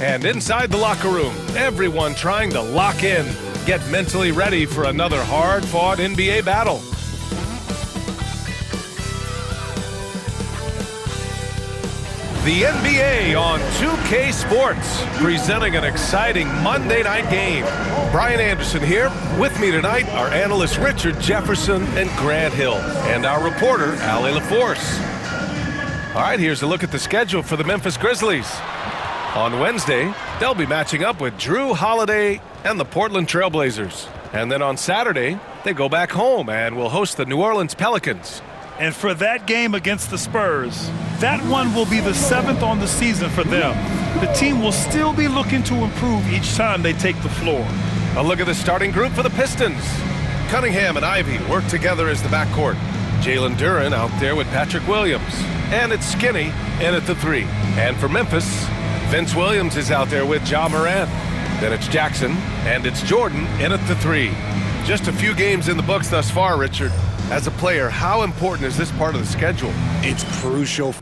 And inside the locker room, everyone trying to lock in, get mentally ready for another hard-fought NBA battle. The NBA on 2K Sports, presenting an exciting Monday night game. Brian Anderson here. With me tonight are analysts Richard Jefferson and Grant Hill, and our reporter, Allie LaForce. All right, here's a look at the schedule for the Memphis Grizzlies. On Wednesday, they'll be matching up with Drew Holiday and the Portland Trailblazers. And then on Saturday, they go back home and will host the New Orleans Pelicans. And for that game against the Spurs, that one will be the 7th on the season for them. The team will still be looking to improve each time they take the floor. A look at the starting group for the Pistons. Cunningham and Ivy work together as the backcourt. Jalen Duren out there with Patrick Williams. And it's Skinny in at the 3. And for Memphis, Vince Williams is out there with Ja Morant. Then it's Jackson, and it's Jordan in at the 3. Just a few games in the books thus far, Richard. As a player, how important is this part of the schedule? It's crucial.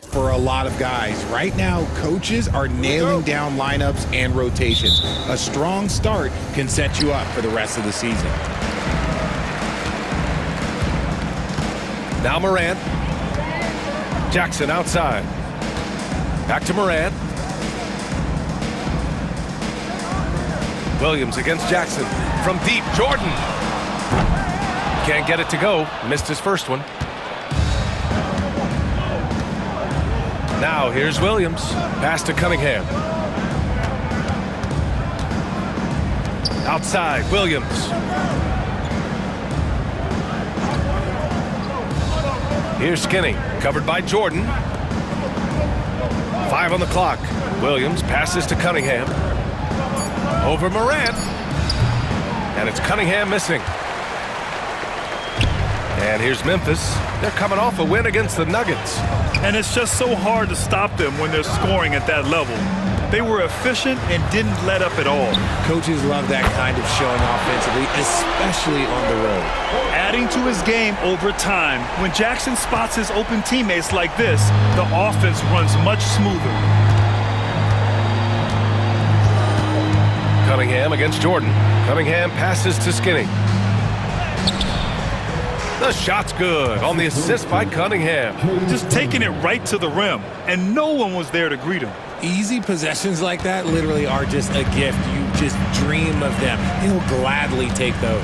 For a lot of guys. Right now, coaches are nailing down lineups and rotations. A strong start can set you up for the rest of the season. Now Morant. Jackson outside. Back to Morant. Williams against Jackson. From deep, Jordan. Can't get it to go. Missed his first one. Now here's Williams. Pass to Cunningham. Outside, Williams. Here's Skinny, covered by Jordan. 5 on the clock. Williams passes to Cunningham. Over Morant. And it's Cunningham missing. And here's Memphis. They're coming off a win against the Nuggets. And it's just so hard to stop them when they're scoring at that level. They were efficient and didn't let up at all. Coaches love that kind of showing offensively, especially on the road. Adding to his game over time, when Jackson spots his open teammates like this, the offense runs much smoother. Cunningham against Jordan. Cunningham passes to Skinny. The shot's good on the assist by Cunningham. Just taking it right to the rim, and no one was there to greet him. Easy possessions like that literally are just a gift. You just dream of them. He'll gladly take those.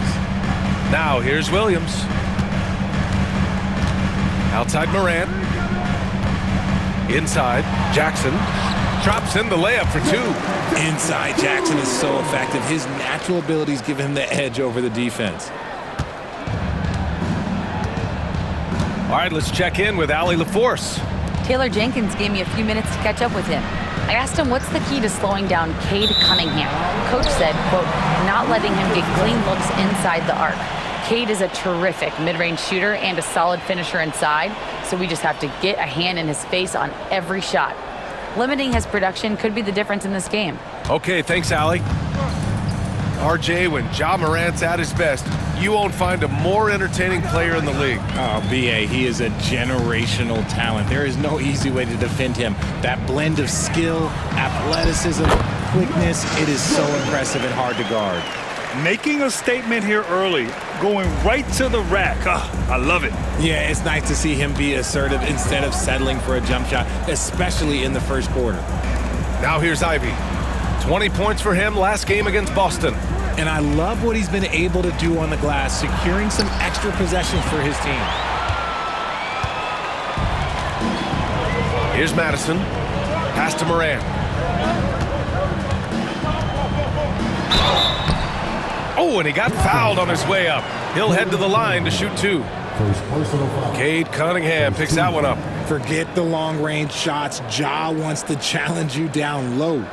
Now here's Williams. Outside Morant. Inside, Jackson. Drops in the layup for 2. Inside, Jackson is so effective. His natural abilities give him the edge over the defense. All right, let's check in with Allie LaForce. Taylor Jenkins gave me a few minutes to catch up with him. I asked him what's the key to slowing down Cade Cunningham. Coach said, quote, not letting him get clean looks inside the arc. Cade is a terrific mid-range shooter and a solid finisher inside, so we just have to get a hand in his face on every shot. Limiting his production could be the difference in this game. Okay, thanks, Allie. RJ, when Ja Morant's at his best, you won't find a more entertaining player in the league. Oh, B.A., he is a generational talent. There is no easy way to defend him. That blend of skill, athleticism, quickness, it is so impressive and hard to guard. Making a statement here early, going right to the rack. I love it. Yeah, it's nice to see him be assertive instead of settling for a jump shot, especially in the first quarter. Now here's Ivy. 20 points for him last game against Boston. And I love what he's been able to do on the glass, securing some extra possessions for his team. Here's Madison. Pass to Morant. Oh, and he got fouled on his way up. He'll head to the line to shoot 2. Cade Cunningham picks that one up. Forget the long-range shots. Ja wants to challenge you down low.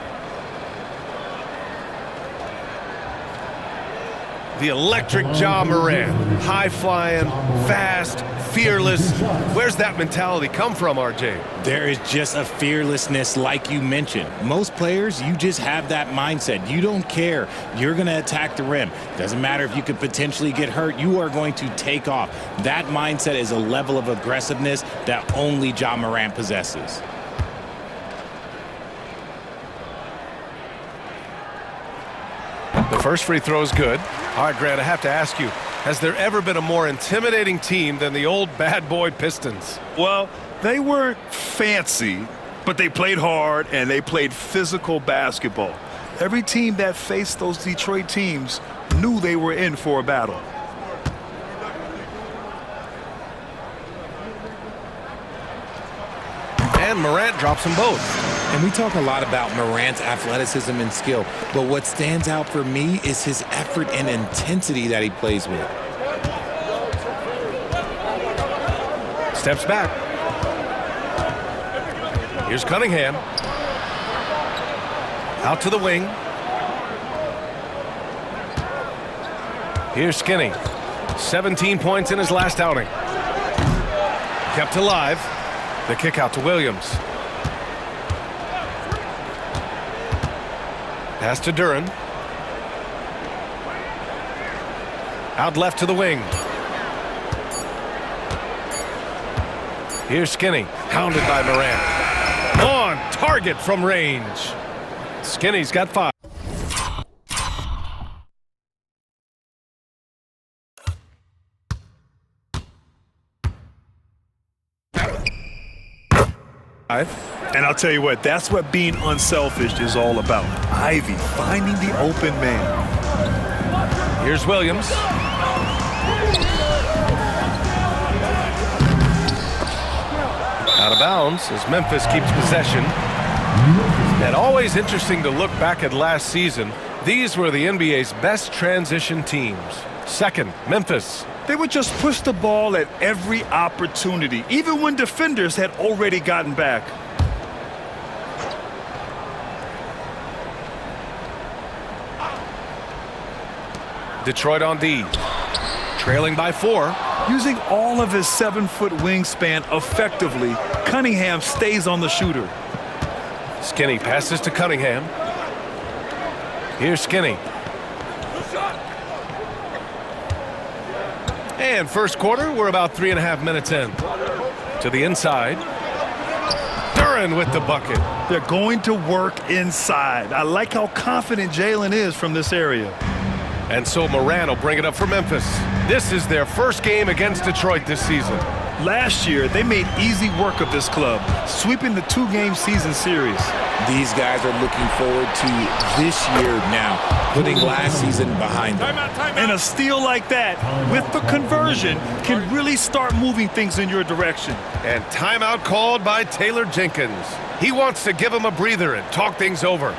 The electric Ja Morant. High-flying, fast, fearless. Where's that mentality come from, RJ? There is just a fearlessness like you mentioned. Most players, you just have that mindset. You don't care. You're going to attack the rim. Doesn't matter if you could potentially get hurt. You are going to take off. That mindset is a level of aggressiveness that only Ja Morant possesses. The first free throw is good. All right, Grant, I have to ask you, has there ever been a more intimidating team than the old bad boy Pistons? Well, they weren't fancy, but they played hard and they played physical basketball. Every team that faced those Detroit teams knew they were in for a battle. And Morant drops them both. And we talk a lot about Morant's athleticism and skill, but what stands out for me is his effort and intensity that he plays with. Steps back. Here's Cunningham. Out to the wing. Here's Skinny. 17 points in his last outing. Kept alive. The kick out to Williams. Pass to Duran. Out left to the wing. Here's Skinny, hounded by Morant. On target from range. Skinny's got 5. And I'll tell you what, that's what being unselfish is all about. Ivy finding the open man. Here's Williams. Out of bounds as Memphis keeps possession. And always interesting to look back at last season. These were the NBA's best transition teams. Second, Memphis. They would just push the ball at every opportunity, even when defenders had already gotten back. Detroit on D. Trailing by 4. Using all of his 7-foot wingspan effectively, Cunningham stays on the shooter. Skinny passes to Cunningham. Here's Skinny. And first quarter, we're about 3.5 minutes in. To the inside. Duran with the bucket. They're going to work inside. I like how confident Jalen is from this area. And so Morant will bring it up for Memphis. This is their first game against Detroit this season. Last year, they made easy work of this club, sweeping the 2-game season series. These guys are looking forward to this year now, putting last season behind them. And a steal like that, with the conversion, can really start moving things in your direction. And timeout called by Taylor Jenkins. He wants to give him a breather and talk things over.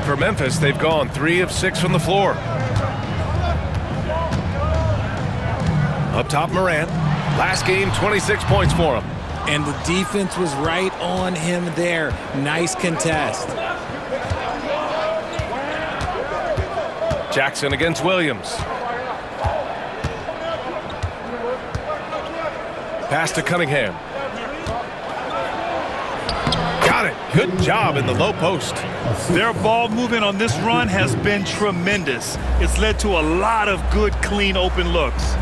For Memphis, they've gone 3 of 6 from the floor. Up top, Morant. Last game, 26 points for him. And the defense was right on him there. Nice contest. Jackson against Williams. Pass to Cunningham. Got it. Good job in the low post. Their ball movement on this run has been tremendous. It's led to a lot of good, clean, open looks.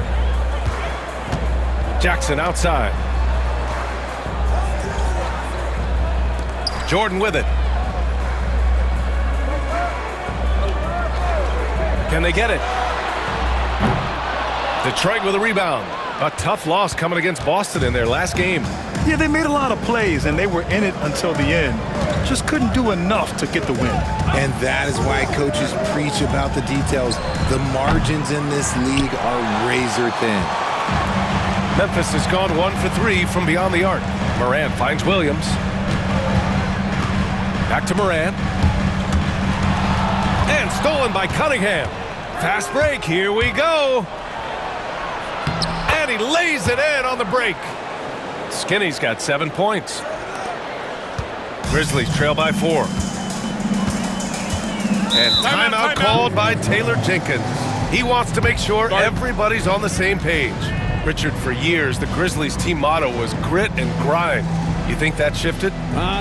Jackson outside. Jordan with it. Can they get it? Detroit with a rebound. A tough loss coming against Boston in their last game. Yeah, they made a lot of plays, and they were in it until the end. Just couldn't do enough to get the win. And that is why coaches preach about the details. The margins in this league are razor thin. Memphis has gone 1 for 3 from beyond the arc. Moran finds Williams. Back to Moran. And stolen by Cunningham. Fast break, here we go. And he lays it in on the break. Skinny's got 7 points. Grizzlies trail by 4. And timeout called by Taylor Jenkins. He wants to make sure everybody's on the same page. Richard, for years, the Grizzlies team motto was grit and grind. You think that shifted?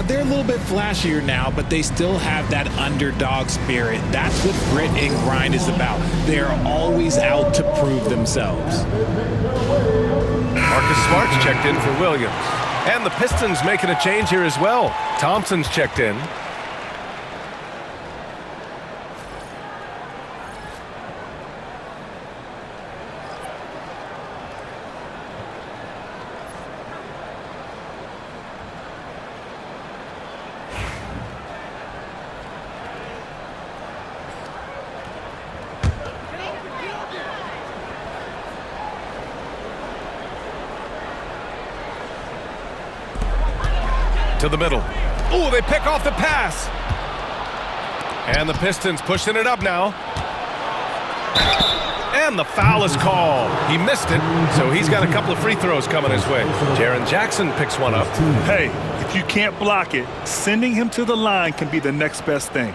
They're a little bit flashier now, but they still have that underdog spirit. That's what grit and grind is about. They're always out to prove themselves. Marcus Smart's checked in for Williams. And the Pistons making a change here as well. Thompson's checked in. To the middle. Oh, they pick off the pass. And the Pistons pushing it up now. And the foul is called. He missed it, so he's got a couple of free throws coming his way. Jaren Jackson picks one up. Hey, if you can't block it, sending him to the line can be the next best thing.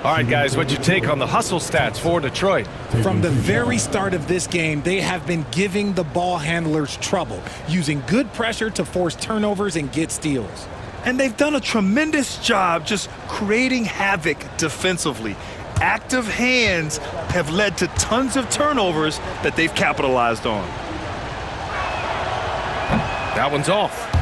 All right, guys, what's your take on the hustle stats for Detroit? From the very start of this game, they have been giving the ball handlers trouble, using good pressure to force turnovers and get steals. And they've done a tremendous job just creating havoc defensively. Active hands have led to tons of turnovers that they've capitalized on. That one's off.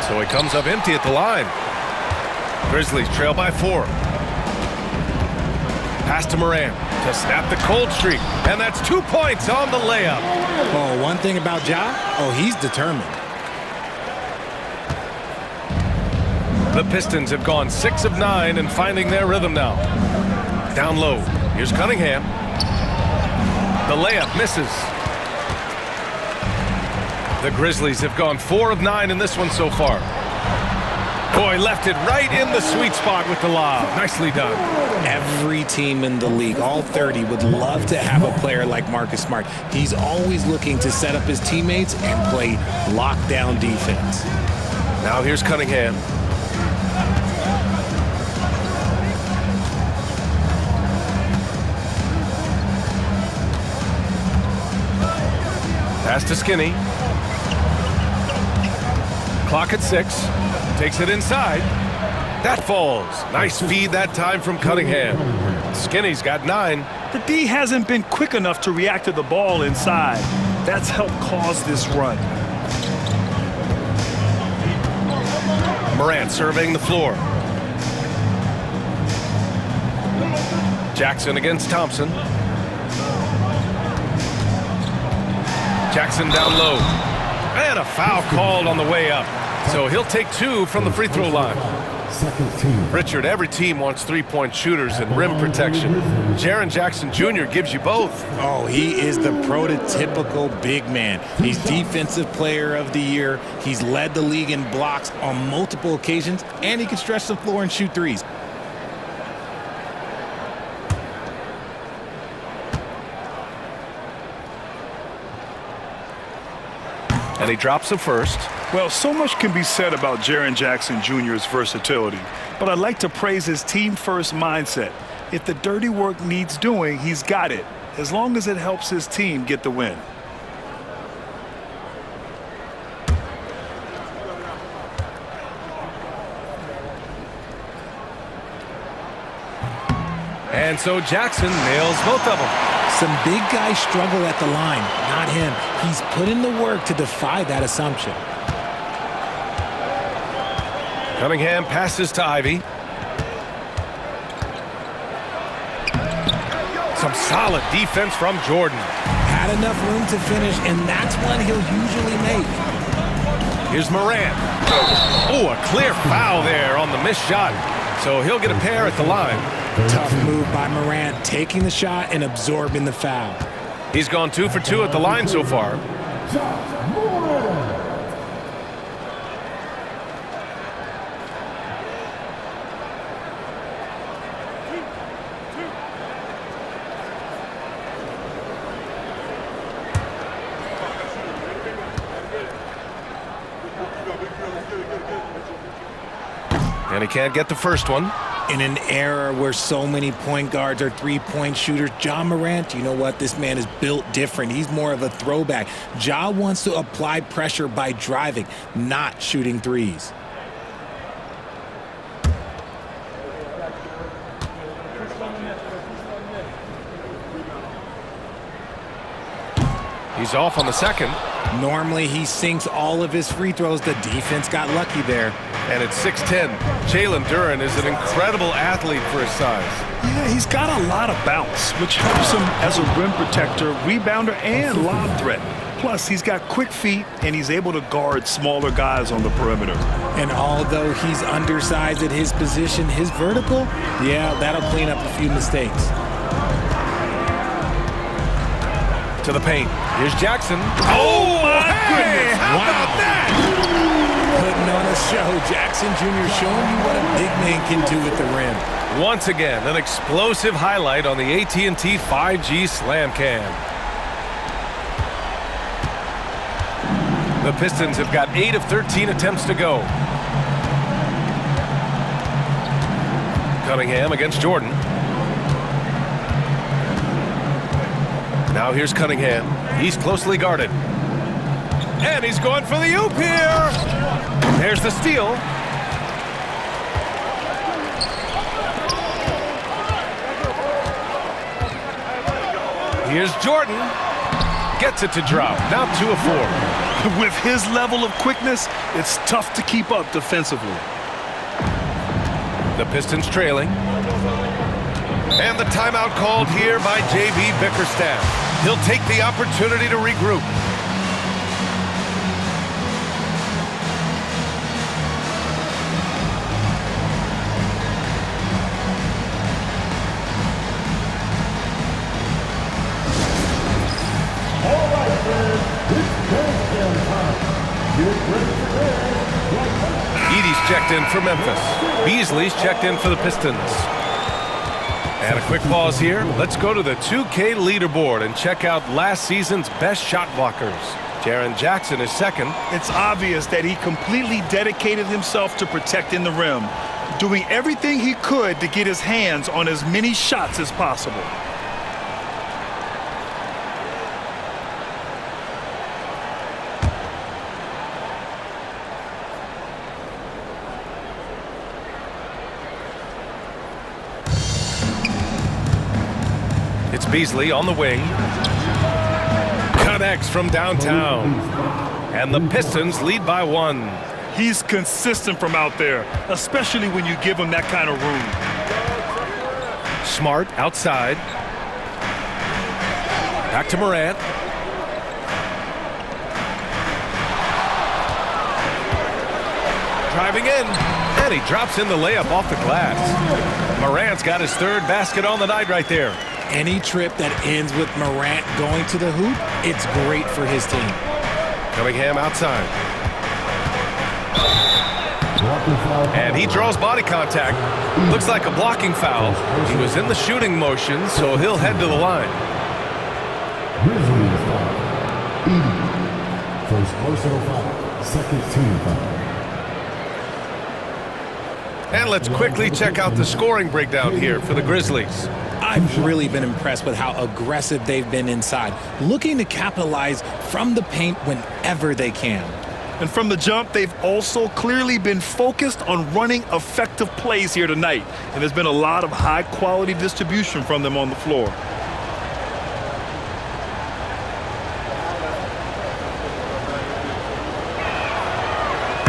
So he comes up empty at the line. Grizzlies trail by 4. Pass to Moran to snap the cold streak. And that's 2 points on the layup. Oh, one thing about Ja, he's determined. The Pistons have gone 6 of 9 and finding their rhythm now. Down low. Here's Cunningham. The layup misses. The Grizzlies have gone 4 of 9 in this one so far. Boy, left it right in the sweet spot with the lob. Nicely done. Every team in the league, all 30, would love to have a player like Marcus Smart. He's always looking to set up his teammates and play lockdown defense. Now here's Cunningham. Pass to Skinny. Clock at 6. Takes it inside. That falls. Nice feed that time from Cunningham. Skinny's got 9. The D hasn't been quick enough to react to the ball inside. That's helped cause this run. Morant surveying the floor. Jackson against Thompson. Jackson down low. And a foul called on the way up. So he'll take 2 from the free throw line. Richard, every team wants three-point shooters and rim protection. Jaren Jackson Jr. gives you both. Oh, he is the prototypical big man. He's Defensive Player of the Year. He's led the league in blocks on multiple occasions, and he can stretch the floor and shoot threes. And he drops the first. Well, so much can be said about Jaren Jackson Jr.'s versatility, but I'd like to praise his team-first mindset. If the dirty work needs doing, he's got it, as long as it helps his team get the win. And And so Jackson nails both of them. Some big guys struggle at the line, not him. He's put in the work to defy that assumption. Cunningham passes to Ivy. Some solid defense from Jordan. Had enough room to finish, and that's one he'll usually make. Here's Morant. Oh, a clear foul there on the missed shot. So he'll get a pair at the line. Tough move by Morant, taking the shot and absorbing the foul. He's gone 2 for 2 at the line so far. And he can't get the first one. In an era where so many point guards are three-point shooters, Ja Morant, you know what? This man is built different. He's more of a throwback. Ja wants to apply pressure by driving, not shooting threes. He's off on the second. Normally, he sinks all of his free throws. The defense got lucky there. And it's 6'10". Jalen Duren is an incredible athlete for his size. Yeah, he's got a lot of bounce, which helps him as a rim protector, rebounder, and lob threat. Plus, he's got quick feet, and he's able to guard smaller guys on the perimeter. And although he's undersized at his position, his vertical, yeah, that'll clean up a few mistakes. To the paint. Here's Jackson. Oh, my goodness. How about that? Putting on a show. Jackson Jr. showing you what a big man can do with the rim. Once again, an explosive highlight on the AT&T 5G Slam Cam. The Pistons have got 8 of 13 attempts to go. Cunningham against Jordan. Now here's Cunningham. He's closely guarded. And he's going for the oop here. There's the steal. Here's Jordan. Gets it to drop. Now 2 of 4. With his level of quickness, it's tough to keep up defensively. The Pistons trailing. And the timeout called here by J.B. Bickerstaff. He'll take the opportunity to regroup. All right, fans, it's touchdown time. Get ready for this. Edey's checked in for Memphis. Beasley's checked in for the Pistons. And a quick pause here. Let's go to the 2K leaderboard and check out last season's best shot blockers. Jaren Jackson is second. It's obvious that he completely dedicated himself to protecting the rim, doing everything he could to get his hands on as many shots as possible. It's Beasley on the wing. Connects from downtown. And the Pistons lead by 1. He's consistent from out there, especially when you give him that kind of room. Smart outside. Back to Morant. Driving in. And he drops in the layup off the glass. Morant's got his 3rd basket on the night right there. Any trip that ends with Morant going to the hoop, it's great for his team. Cunningham outside. And he draws body contact. Looks like a blocking foul. He was in the shooting motion, so he'll head to the line. Grizzlies foul. Edey. First personal foul. Second team foul. And let's quickly check out the scoring breakdown here for the Grizzlies. I've really been impressed with how aggressive they've been inside, looking to capitalize from the paint whenever they can. And from the jump, they've also clearly been focused on running effective plays here tonight. And there's been a lot of high-quality distribution from them on the floor.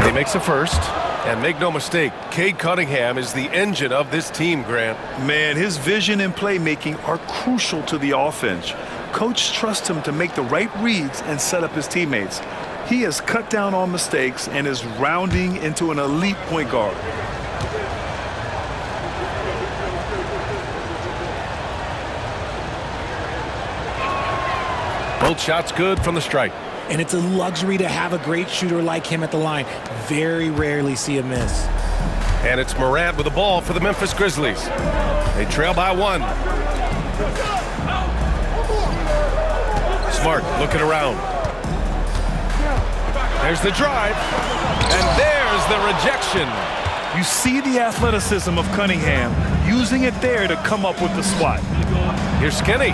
He makes a first. And make no mistake, Cade Cunningham is the engine of this team, Grant. Man, his vision and playmaking are crucial to the offense. Coach trusts him to make the right reads and set up his teammates. He has cut down on mistakes and is rounding into an elite point guard. Both shots good from the stripe. And it's a luxury to have a great shooter like him at the line. Very rarely see a miss. And it's Morant with the ball for the Memphis Grizzlies. They trail by 1. Smart looking around. There's the drive. And there's the rejection. You see the athleticism of Cunningham, using it there to come up with the swat. Here's Skinny.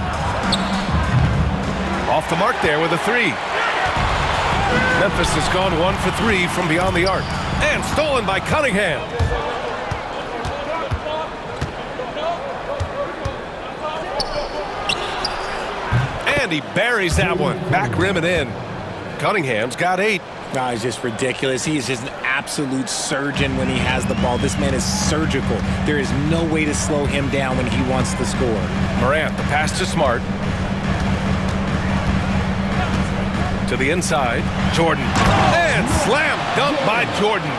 Off the mark there with a 3. Memphis has gone 1 for 3 from beyond the arc. And stolen by Cunningham. And he buries that one. Back rim and in. Cunningham's got 8. Oh, he's just ridiculous. He is just an absolute surgeon when he has the ball. This man is surgical. There is no way to slow him down when he wants to score. Morant, the pass to Smart. To the inside, Jordan. And slam dunk by Jordan.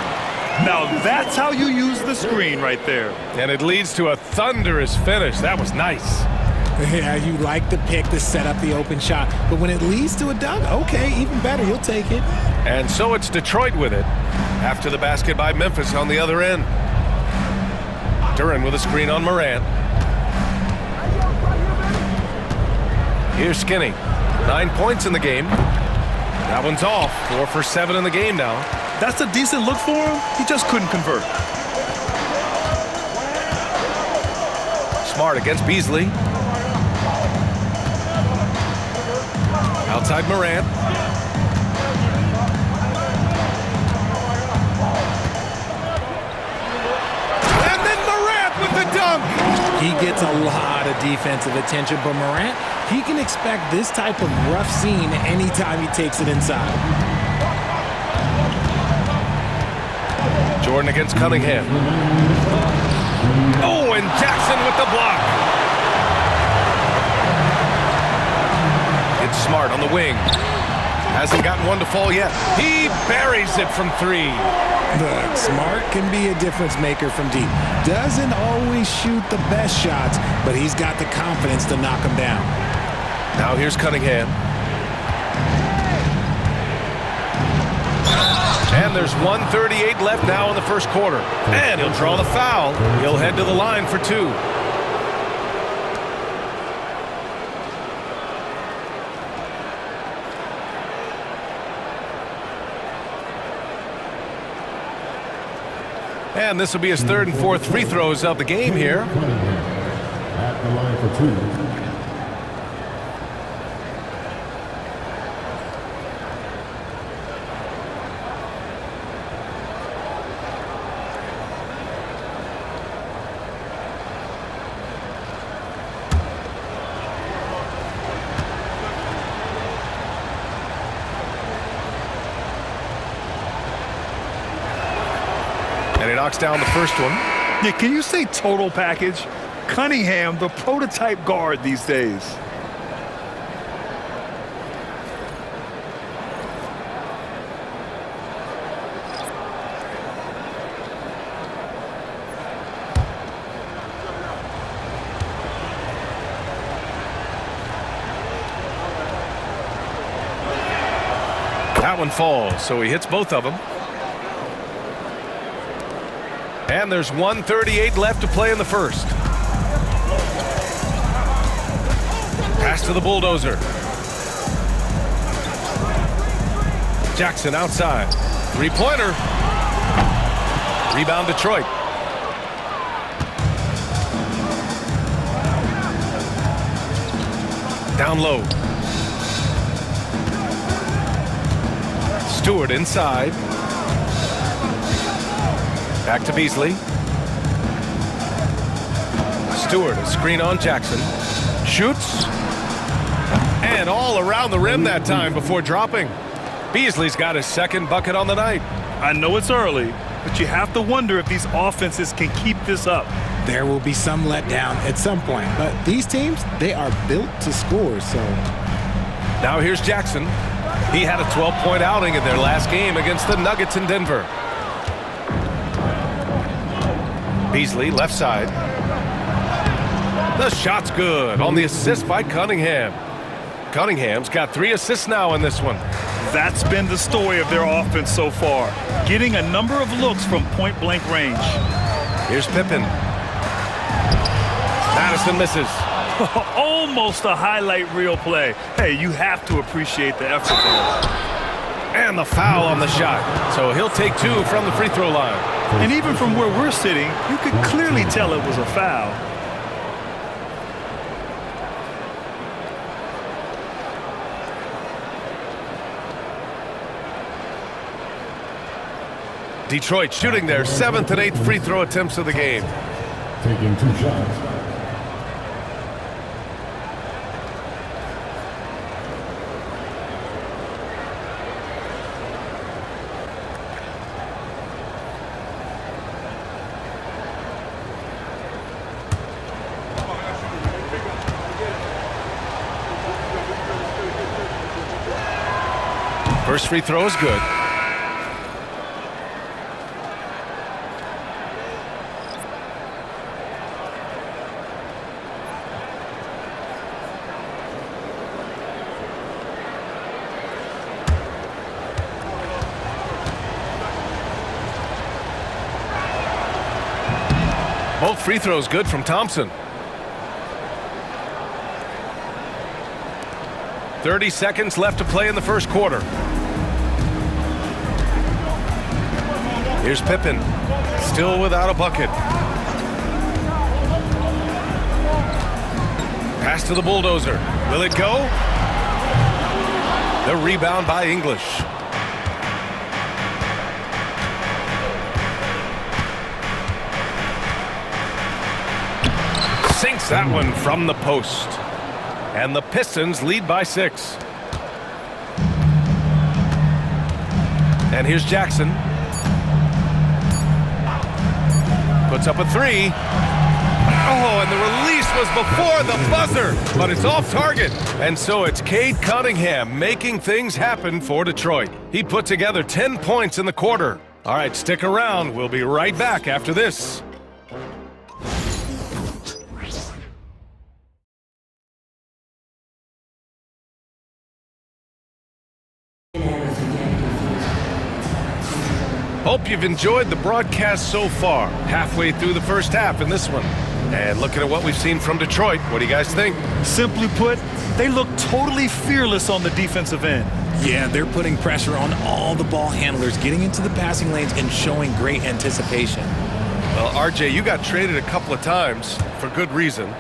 Now that's how you use the screen right there. And it leads to a thunderous finish. That was nice. Yeah, you like the pick to set up the open shot. But when it leads to a dunk, okay, even better. You'll take it. And so it's Detroit with it. After the basket by Memphis on the other end. Duran with a screen on Morant. Here's Skinny. 9 points in the game. That one's off. 4 for 7 in the game now. That's a decent look for him. He just couldn't convert. Smart against Beasley. Outside Morant. And then Morant with the dunk. He gets a lot of defensive attention, but Morant, he can expect this type of rough scene anytime he takes it inside. Jordan against Cunningham. Oh, and Jackson with the block. It's Smart on the wing. Hasn't gotten one to fall yet. He buries it from 3. Look, Smart can be a difference maker from deep. Doesn't always shoot the best shots, but he's got the confidence to knock them down. Now here's Cunningham. And there's 1:38 left now in the first quarter. And he'll draw the foul. He'll head to the line for 2. And this will be his 3rd and 4th free throws of the game here. At the line for 2. And he knocks down the first one. Yeah, can you say total package? Cunningham, the prototype guard these days. That one falls, so he hits both of them. And there's 1:38 left to play in the first. Pass to the bulldozer. Jackson outside. 3-pointer. Rebound Detroit. Down low. Stewart inside. Back to Beasley. Stewart, a screen on Jackson. Shoots. And all around the rim that time before dropping. Beasley's got his second bucket on the night. I know it's early, but you have to wonder if these offenses can keep this up. There will be some letdown at some point, but these teams, they are built to score, so. Now here's Jackson. He had a 12-point outing in their last game against the Nuggets in Denver. Beasley, left side. The shot's good on the assist by Cunningham. Cunningham's got 3 assists now in this one. That's been the story of their offense so far, getting a number of looks from point-blank range. Here's Pippen. Madison misses. Almost a highlight reel play. Hey, you have to appreciate the effort there. And the foul on the shot. So he'll take 2 from the free throw line. And even from where we're sitting, you could clearly tell it was a foul. Detroit shooting their 7th and 8th free throw attempts of the game. Taking 2 shots. First free throw is good. Both free throws good from Thompson. 30 seconds left to play in the first quarter. Here's Pippen, still without a bucket. Pass to the bulldozer. Will it go? The rebound by English. Sinks that one from the post. And the Pistons lead by 6. And here's Jackson. Puts up a 3. Oh, and the release was before the buzzer, but it's off target. And so it's Cade Cunningham making things happen for Detroit. He put together 10 points in the quarter. All right, stick around. We'll be right back after this. Hope you've enjoyed the broadcast so far. Halfway through the first half in this one. And looking at what we've seen from Detroit, what do you guys think? Simply put, they look totally fearless on the defensive end. Yeah, they're putting pressure on all the ball handlers, getting into the passing lanes and showing great anticipation. Well, RJ, you got traded a couple of times for good reason.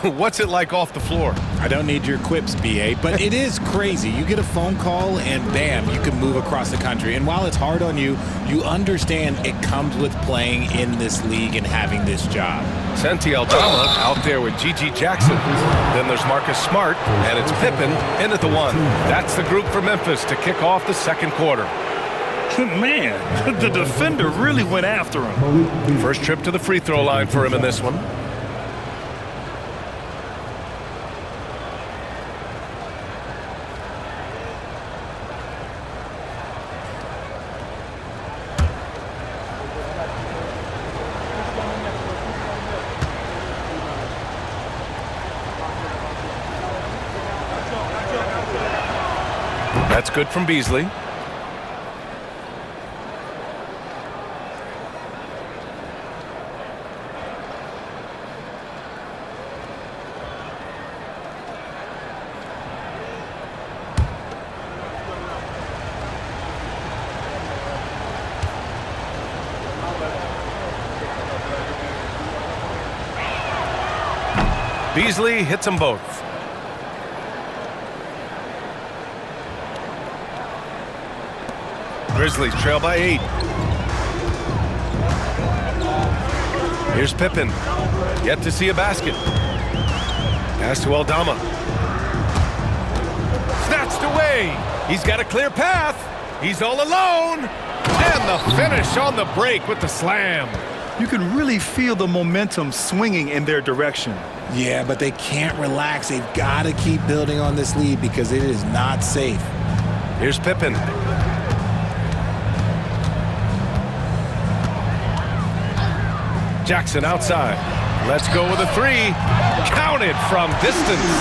What's it like off the floor? I don't need your quips, BA, but it is crazy. You get a phone call and bam, you can move across the country. And while it's hard on you, you understand it comes with playing in this league and having this job. Santi Aldama out there with Gigi Jackson. Then there's Marcus Smart, and it's Pippen in at the 1. That's the group for Memphis to kick off the second quarter. Man, the defender really went after him. First trip to the free throw line for him in this one. That's good from Beasley. Beasley hits them both. Grizzlies trail by 8. Here's Pippen. Yet to see a basket. Pass to Aldama. Snatched away. He's got a clear path. He's all alone. And the finish on the break with the slam. You can really feel the momentum swinging in their direction. Yeah, but they can't relax. They've got to keep building on this lead because it is not safe. Here's Pippen. Jackson outside. Let's go with a 3. Counted from distance.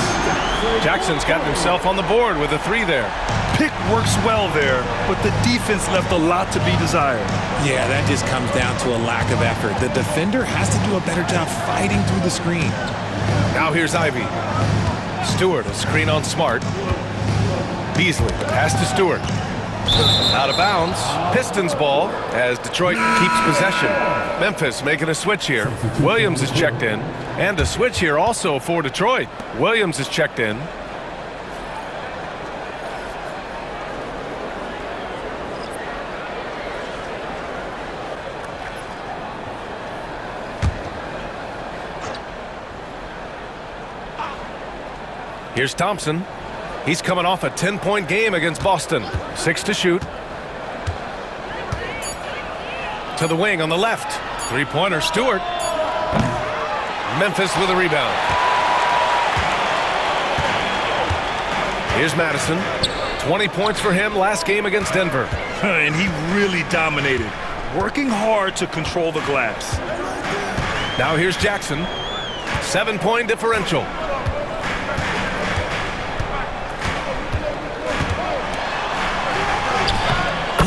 Jackson's gotten himself on the board with a 3 there. Pick works well there, but the defense left a lot to be desired. Yeah, that just comes down to a lack of effort. The defender has to do a better job fighting through the screen. Now here's Ivy. Stewart, a screen on Smart. Beasley, the pass to Stewart. Out of bounds. Pistons ball as Detroit keeps possession. Memphis making a switch here. Williams is checked in. And a switch here also for Detroit. Williams is checked in. Here's Thompson. He's coming off a 10-point game against Boston. 6 to shoot. To the wing on the left. 3-pointer, Stewart. Memphis with a rebound. Here's Madison. 20 points for him last game against Denver. And he really dominated, working hard to control the glass. Now here's Jackson. 7-point differential.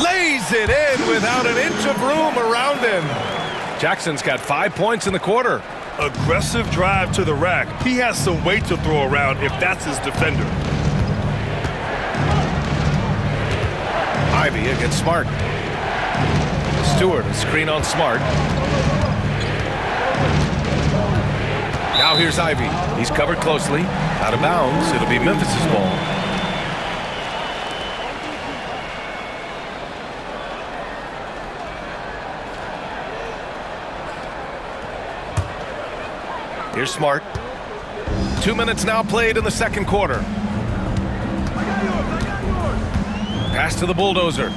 Lays it in without an inch of room around him. Jackson's got 5 points in the quarter. Aggressive drive to the rack. He has some weight to throw around if that's his defender. Ivy against Smart. Stewart, a screen on Smart. Now here's Ivy. He's covered closely. Out of bounds. It'll be Memphis's ball. Here's Smart. 2 minutes now played in the second quarter. Pass to the bulldozer.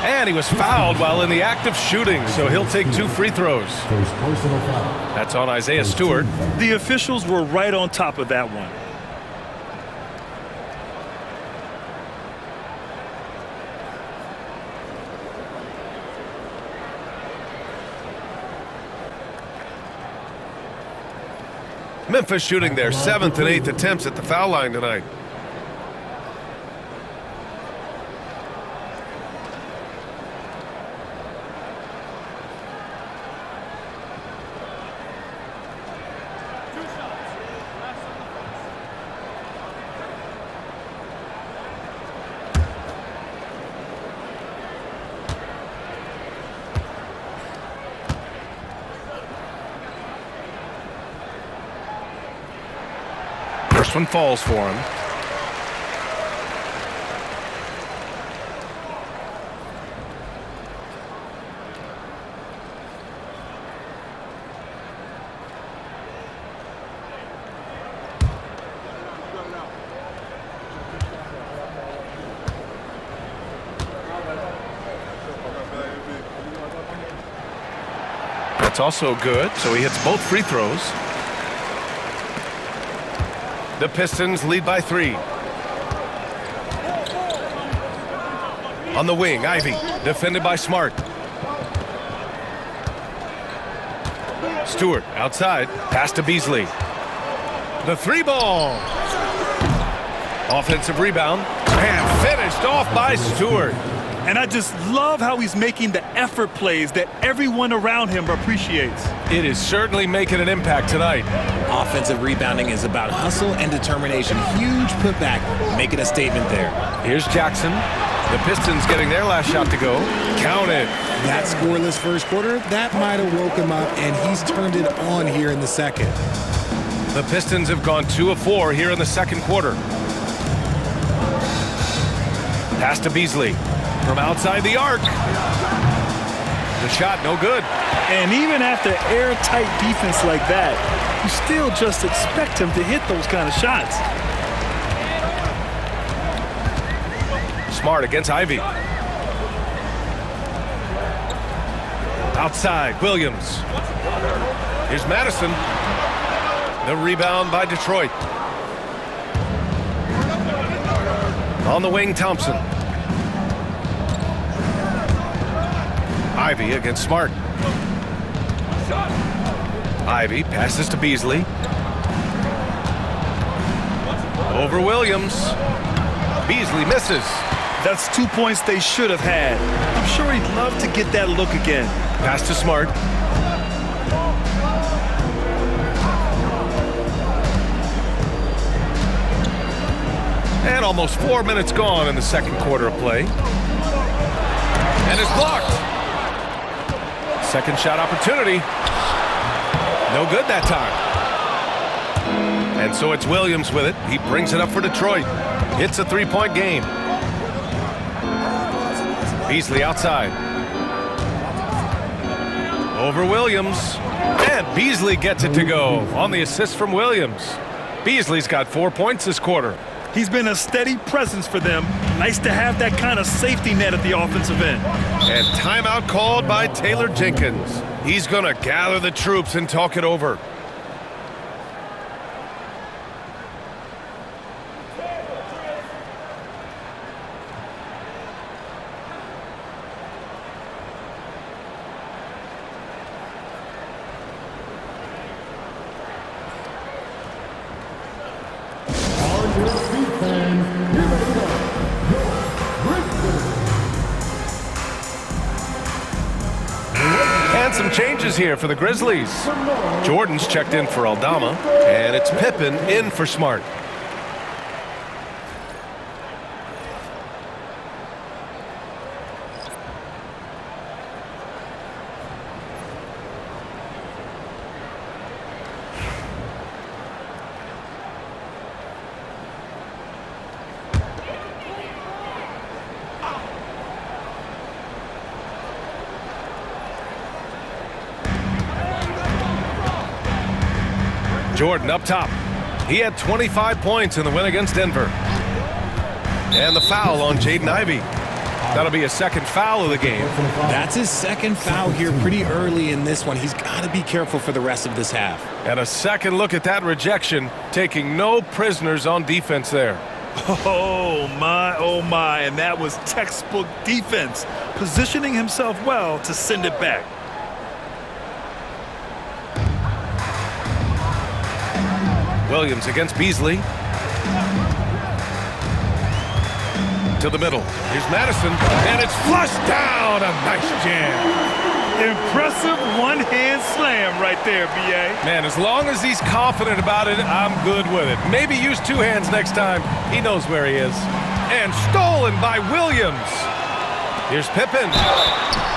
And he was fouled while in the act of shooting, so he'll take 2 free throws. That's on Isaiah Stewart. The officials were right on top of that one. Memphis shooting their 7th and 8th attempts at the foul line tonight. First one falls for him. That's also good, so he hits both free throws. The Pistons lead by 3. On the wing, Ivy, defended by Smart. Stewart outside, pass to Beasley. The 3-ball. Offensive rebound, and finished off by Stewart. And I just love how he's making the effort plays that everyone around him appreciates. It is certainly making an impact tonight. Offensive rebounding is about hustle and determination. Huge putback, making a statement there. Here's Jackson. The Pistons getting their last shot to go. Counted. That scoreless first quarter, that might have woke him up, and he's turned it on here in the second. The Pistons have gone 2 of 4 here in the second quarter. Pass to Beasley from outside the arc. The shot no good. And even after airtight defense like that, you still just expect him to hit those kind of shots. Smart against Ivy. Outside, Williams. Here's Madison. The rebound by Detroit. On the wing, Thompson. Ivy against Smart. Ivy passes to Beasley. Over Williams. Beasley misses. That's 2 points they should have had. I'm sure he'd love to get that look again. Pass to Smart. And almost 4 minutes gone in the second quarter of play. And it's blocked. Second shot opportunity. No good that time. And so it's Williams with it. He brings it up for Detroit. It's a three-point game. Beasley outside. Over Williams. And Beasley gets it to go on the assist from Williams. Beasley's got 4 points this quarter. He's been a steady presence for them. Nice to have that kind of safety net at the offensive end. And timeout called by Taylor Jenkins. He's going to gather the troops and talk it over. Some changes here for the Grizzlies. Jordan's checked in for Aldama, and it's Pippen in for Smart. Jordan up top. He had 25 points in the win against Denver. And the foul on Jaden Ivey. That'll be a second foul of the game. That's his second foul here pretty early in this one. He's got to be careful for the rest of this half. And a second look at that rejection, taking no prisoners on defense there. Oh my, and that was textbook defense, positioning himself well to send it back. Williams against Beasley. To the middle. Here's Madison, and it's flushed down. A nice jam. Impressive one-hand slam right there, B.A. Man, as long as he's confident about it, I'm good with it. Maybe use two hands next time. He knows where he is. And stolen by Williams. Here's Pippen.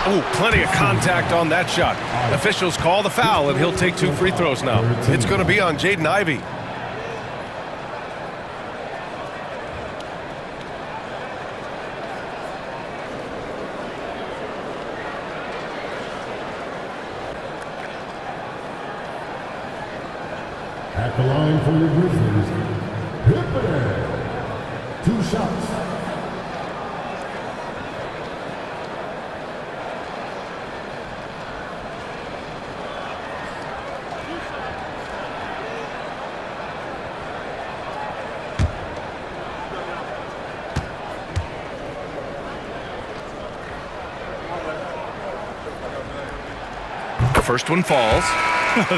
Ooh, plenty of contact on that shot. Officials call the foul, and he'll take 2 free throws now. It's going to be on Jaden Ivey. At the line for the Grizzlies, Pippen. 2 shots. The first one falls.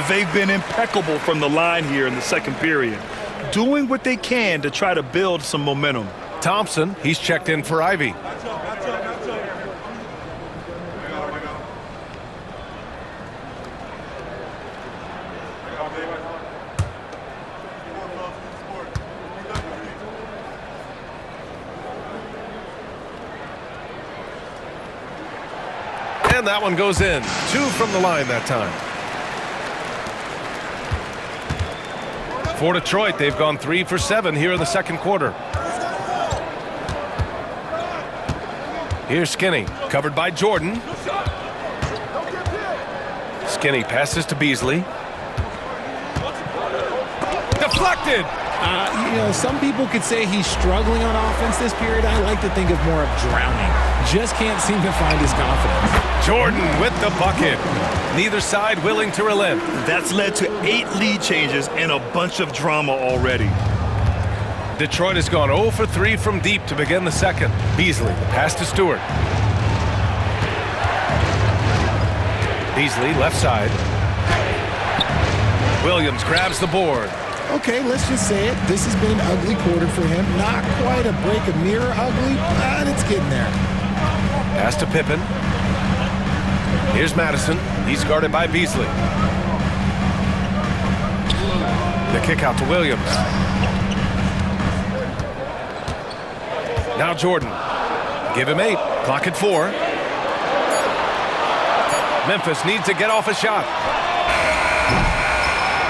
They've been impeccable from the line here in the second period, doing what they can to try to build some momentum. Thompson, he's checked in for Ivey. And that one goes in. 2 from the line that time. For Detroit, they've gone 3 for 7 here in the second quarter. Here's Skinny, covered by Jordan. Skinny passes to Beasley. Deflected! Some people could say he's struggling on offense this period. I like to think of more of drowning. Just can't seem to find his confidence. Jordan with the bucket. Neither side willing to relent. That's led to 8 lead changes and a bunch of drama already. Detroit has gone 0 for 3 from deep to begin the second. Beasley, pass to Stewart. Beasley, left side. Williams grabs the board. Okay, let's just say it. This has been an ugly quarter for him. Not quite a break of mirror ugly, but it's getting there. Pass to Pippen. Here's Madison. He's guarded by Beasley. The kick out to Williams. Now Jordan. Give him 8. Clock at 4. Memphis needs to get off a shot.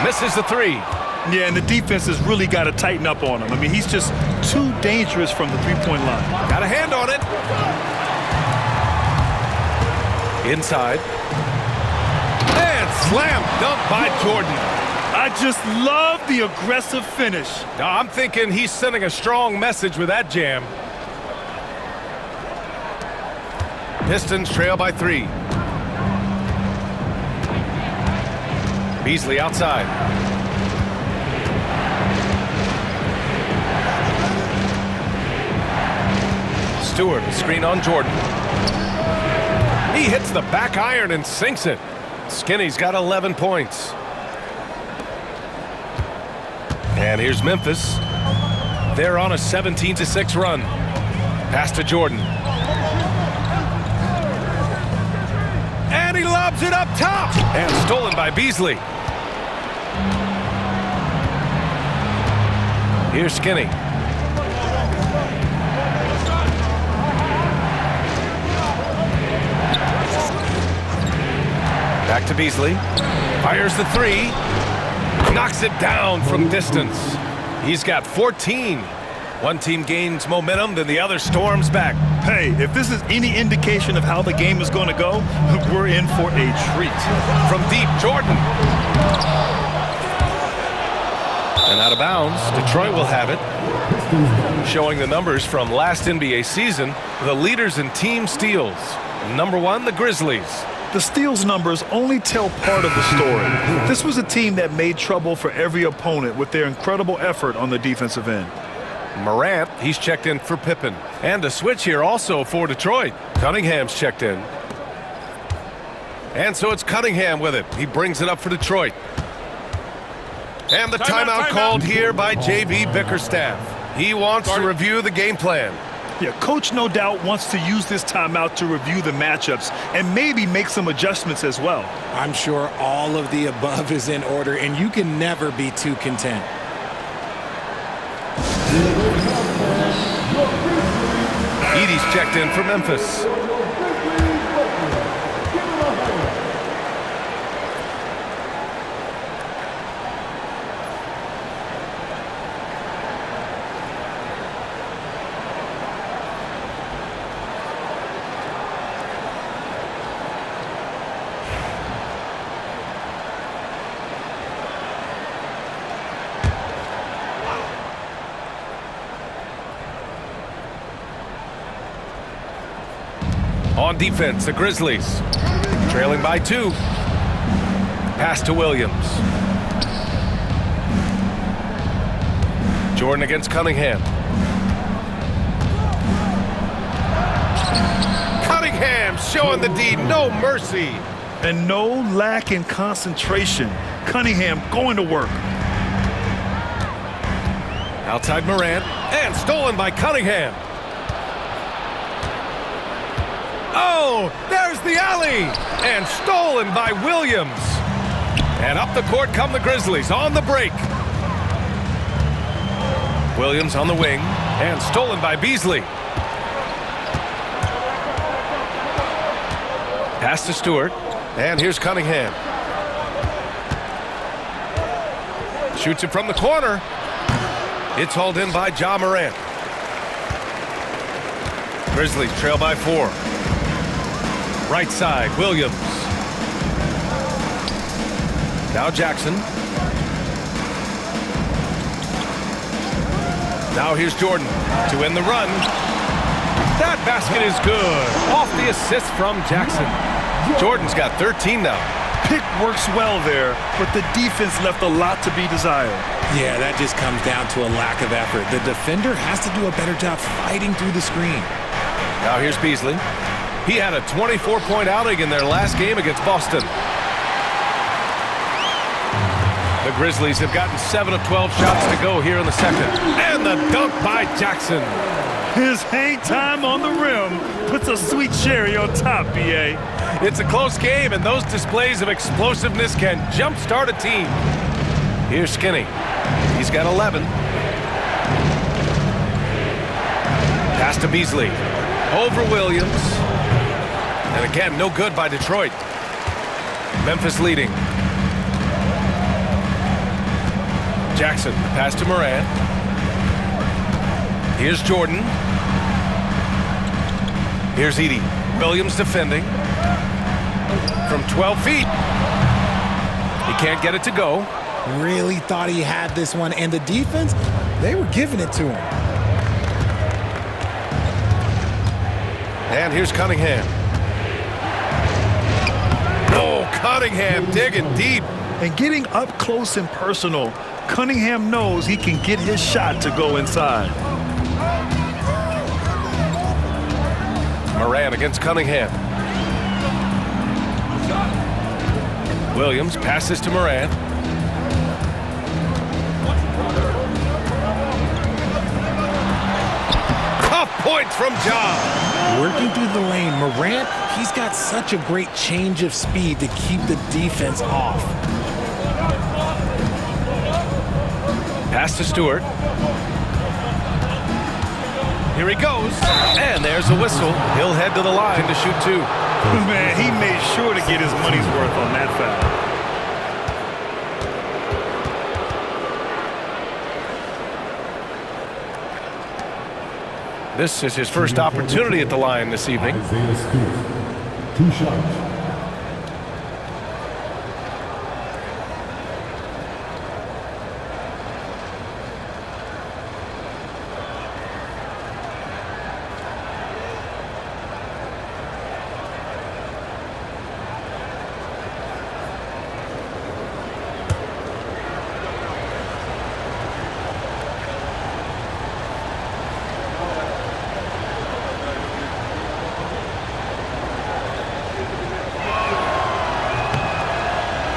Misses the 3. Yeah, and the defense has really got to tighten up on him. I mean, he's just too dangerous from the three-point line. Got a hand on it. Inside. And slam dunk by Jordan. I just love the aggressive finish. Now, I'm thinking he's sending a strong message with that jam. Pistons trail by 3. Beasley outside. Stewart, screen on Jordan. He hits the back iron and sinks it. Skinny's got 11 points. And here's Memphis. They're on a 17-6 run. Pass to Jordan. And he lobs it up top. And stolen by Beasley. Here's Skinny. Back to Beasley. Fires the 3. Knocks it down from distance. He's got 14. One team gains momentum, then the other storms back. Hey, if this is any indication of how the game is going to go, we're in for a treat. From deep, Jordan. And out of bounds, Detroit will have it. Showing the numbers from last NBA season, the leaders in team steals. Number 1, the Grizzlies. The steals numbers only tell part of the story. This was a team that made trouble for every opponent with their incredible effort on the defensive end. Morant, he's checked in for Pippen. And a switch here also for Detroit. Cunningham's checked in. And so it's Cunningham with it. He brings it up for Detroit. And the timeout called here by J.B. Bickerstaff. He wants to review the game plan. Yeah, coach no doubt wants to use this timeout to review the matchups and maybe make some adjustments as well. I'm sure all of the above is in order, and you can never be too content. Edey's checked in for Memphis. On defense, the Grizzlies trailing by 2. Pass to Williams. Jordan against Cunningham. Cunningham showing the D, no mercy. And no lack in concentration. Cunningham going to work. Outside Morant, and stolen by Cunningham. Oh, there's the alley! And stolen by Williams. And up the court come the Grizzlies on the break. Williams on the wing, and stolen by Beasley. Pass to Stewart, and here's Cunningham. Shoots it from the corner. It's hauled in by Ja Morant. Grizzlies trail by 4. Right side, Williams. Now Jackson. Now here's Jordan to end the run. That basket is good. Off the assist from Jackson. Jordan's got 13 now. Pick works well there, but the defense left a lot to be desired. Yeah, that just comes down to a lack of effort. The defender has to do a better job fighting through the screen. Now here's Beasley. He had a 24-point outing in their last game against Boston. The Grizzlies have gotten 7 of 12 shots to go here in the second. And the dunk by Jackson. His hang time on the rim puts a sweet cherry on top, B.A. It's a close game, and those displays of explosiveness can jumpstart a team. Here's Skinny. He's got 11. Pass to Beasley. Over Williams. And again, no good by Detroit. Memphis leading. Jackson, pass to Morant. Here's Jordan. Here's Edey. Williams defending. From 12 feet. He can't get it to go. Really thought he had this one, and the defense, they were giving it to him. And here's Cunningham. Oh, Cunningham digging deep. And getting up close and personal, Cunningham knows he can get his shot to go inside. Morant against Cunningham. Williams passes to Morant. Tough points from Ja. Working through the lane, Morant, he's got such a great change of speed to keep the defense off. Pass to Stewart. Here he goes. And there's a whistle. He'll head to the line to shoot 2. Man, he made sure to get his money's worth on that foul. This is his first opportunity at the line this evening. Isaiah Stewart, 2 shots.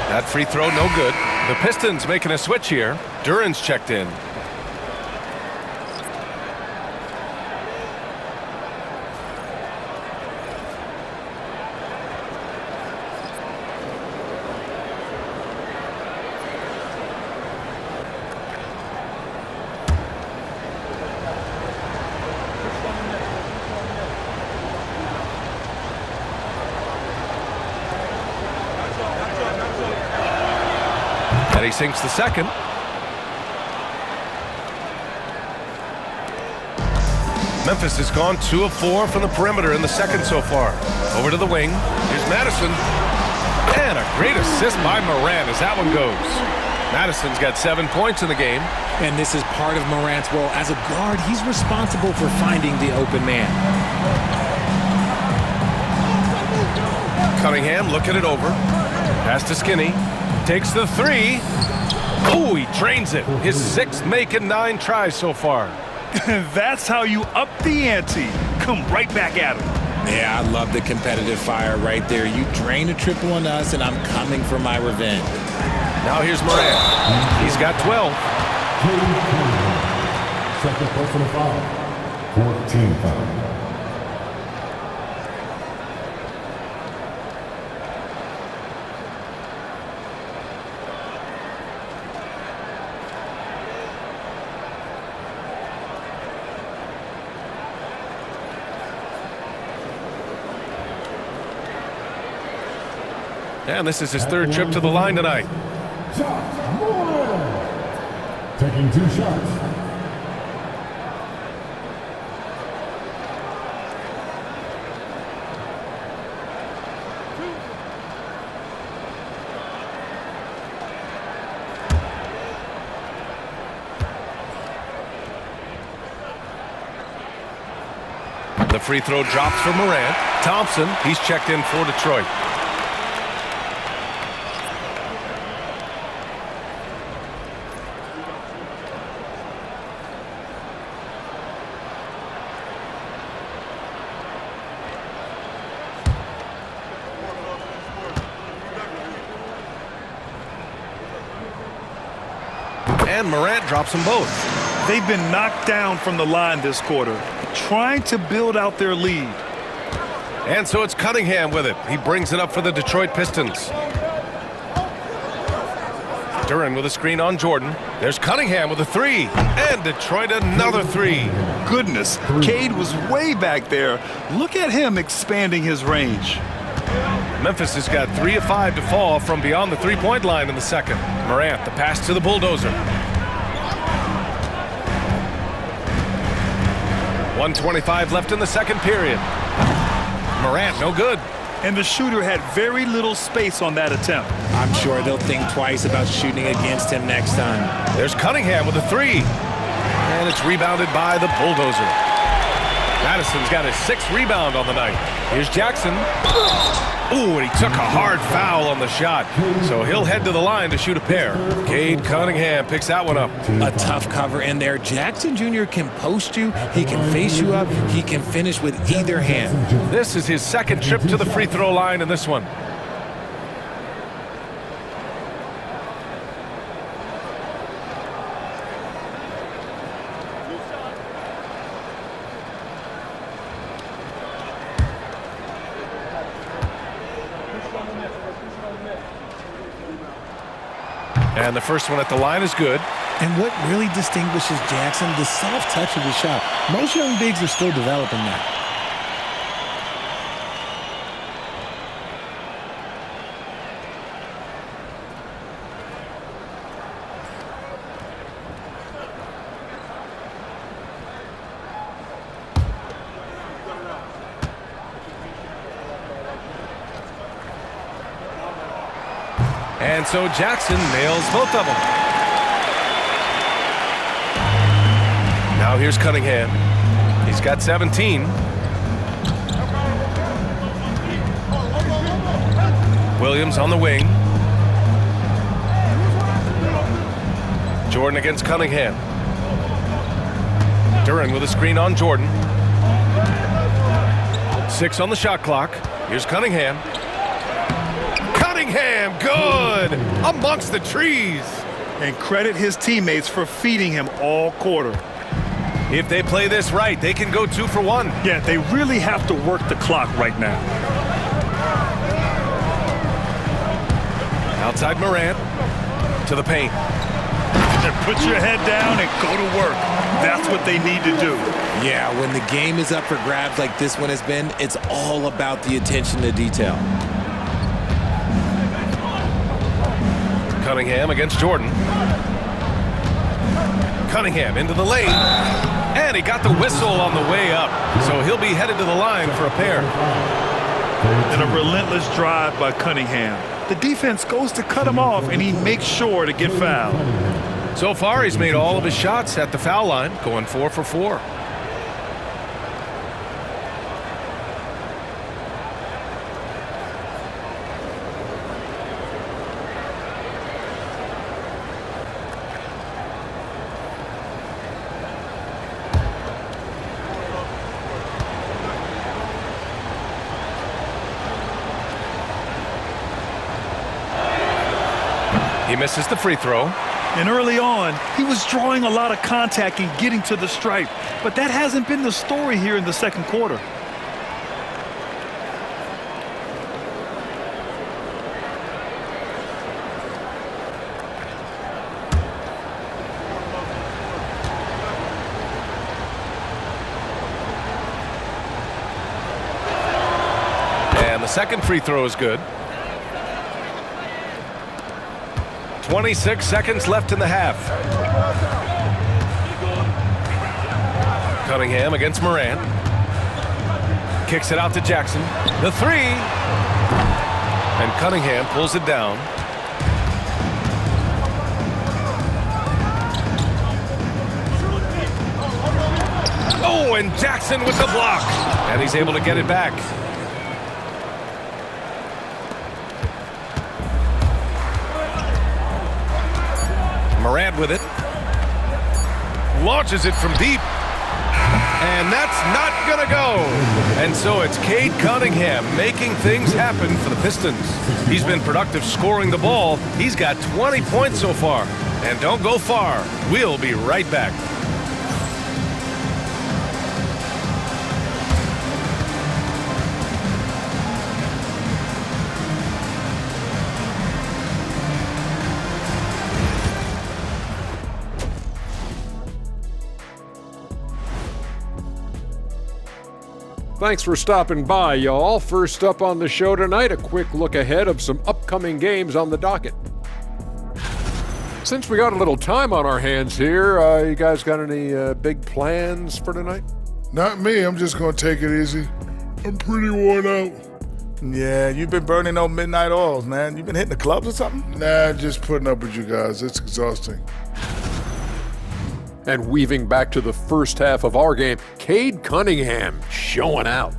That free throw, no good. The Pistons making a switch here. Duran's checked in. And he sinks the second. Memphis has gone 2 of 4 from the perimeter in the second so far. Over to the wing. Here's Madison. And a great assist by Morant as that one goes. Madison's got 7 points in the game. And this is part of Morant's role. As a guard, he's responsible for finding the open man. Cunningham looking it over. Pass to Skinny. Takes the 3. Oh, he drains it. His 6th make and 9 tries so far. That's how you up the ante. Come right back at him. Yeah, I love the competitive fire right there. You drain a triple on us, and I'm coming for my revenge. Now here's Morant. He's got 12. Second personal foul. 14 foul. And this is his 3rd trip to the line tonight. taking 2 shots. The free throw drops for Morant. Thompson, he's checked in for Detroit. And Morant drops them both. They've been knocked down from the line this quarter, trying to build out their lead. And so it's Cunningham with it. He brings it up for the Detroit Pistons. Duran with a screen on Jordan. There's Cunningham with a 3. And Detroit another 3. Goodness, Cade was way back there. Look at him expanding his range. Memphis has got 3 of 5 to fall from beyond the three-point line in the second. Morant, the pass to the bulldozer. 1:25 left in the second period. Morant, no good. And the shooter had very little space on that attempt. I'm sure they'll think twice about shooting against him next time. There's Cunningham with a 3. And it's rebounded by the bulldozer. Madison's got his 6th rebound on the night. Here's Jackson. Ooh, and he took a hard foul on the shot. So he'll head to the line to shoot a pair. Cade Cunningham picks that one up. A tough cover in there. Jackson Jr. can post you. He can face you up. He can finish with either hand. This is his 2nd trip to the free throw line in this one. And the first one at the line is good. And what really distinguishes Jackson, the soft touch of his shot. Most young bigs are still developing that. And so Jackson nails both of them. Now here's Cunningham. He's got 17. Williams on the wing. Jordan against Cunningham. Duran with a screen on Jordan. 6 on the shot clock. Here's Cunningham. Cunningham, good! Amongst the trees. And credit his teammates for feeding him all quarter. If they play this right, they can go 2 for 1. Yeah, they really have to work the clock right now. Outside Morant to the paint. And put your head down and go to work. That's what they need to do. Yeah, when the game is up for grabs like this one has been, it's all about the attention to detail. Cunningham against Jordan. Cunningham into the lane. And he got the whistle on the way up. So he'll be headed to the line for a pair. And a relentless drive by Cunningham. The defense goes to cut him off, and he makes sure to get fouled. So far, he's made all of his shots at the foul line, going 4 for 4. He misses the free throw. And early on, he was drawing a lot of contact and getting to the stripe. But that hasn't been the story here in the second quarter. And the second free throw is good. 26 seconds left in the half. Cunningham against Morant. Kicks it out to Jackson. The three. And Cunningham pulls it down. Oh, and Jackson with the block. And he's able to get it back. Morant with it. Launches it from deep. And that's not going to go. And so it's Cade Cunningham making things happen for the Pistons. He's been productive scoring the ball. He's got 20 points so far. And don't go far. We'll be right back. Thanks for stopping by, y'all. First up on the show tonight, a quick look ahead of some upcoming games on the docket. Since we got a little time on our hands here, you guys got any big plans for tonight? Not me. I'm just going to take it easy. I'm pretty worn out. Yeah, you've been burning those midnight oils, man. You been hitting the clubs or something? Nah, just putting up with you guys. It's exhausting. And weaving back to the first half of our game, Cade Cunningham showing out.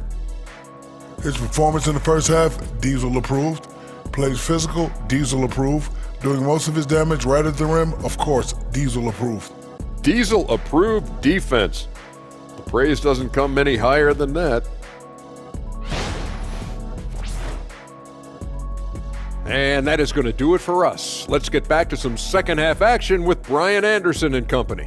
His performance in the first half, Diesel approved. Plays physical, Diesel approved. Doing most of his damage right at the rim, of course, Diesel approved. Diesel approved defense. The praise doesn't come any higher than that. And that is going to do it for us. Let's get back to some second half action with Brian Anderson and company.